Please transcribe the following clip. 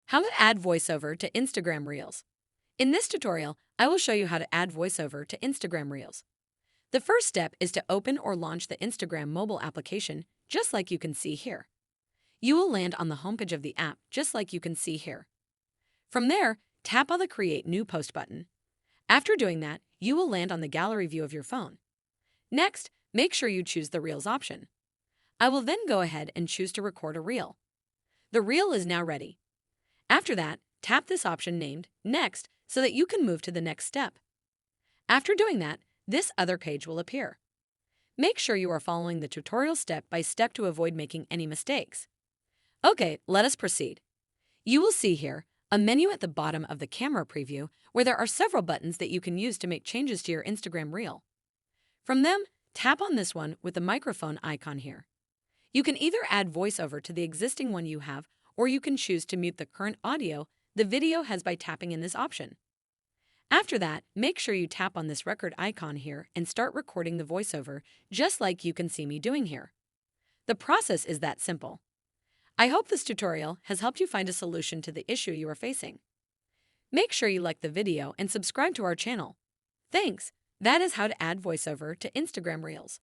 How to add voiceover to Instagram Reels. In this tutorial, I will show you how to add voiceover to Instagram Reels. The first step is to open or launch the Instagram mobile application, just like you can see here. You will land on the homepage of the app, just like you can see here. From there, tap on the Create New Post button. After doing that, you will land on the gallery view of your phone. Next, make sure you choose the Reels option. I will then go ahead and choose to record a reel. The reel is now ready. After that, tap this option named Next so that you can move to the next step. After doing that, this other page will appear. Make sure you are following the tutorial step by step to avoid making any mistakes. Okay, let us proceed. You will see here a menu at the bottom of the camera preview where there are several buttons that you can use to make changes to your Instagram reel. From them, tap on this one with the microphone icon here. You can either add voiceover to the existing one you have, or you can choose to mute the current audio the video has by tapping in this option. After that, make sure you tap on this record icon here and start recording the voiceover just like you can see me doing here. The process is that simple. I hope this tutorial has helped you find a solution to the issue you are facing. Make sure you like the video and subscribe to our channel. Thanks! That is how to add voiceover to Instagram Reels.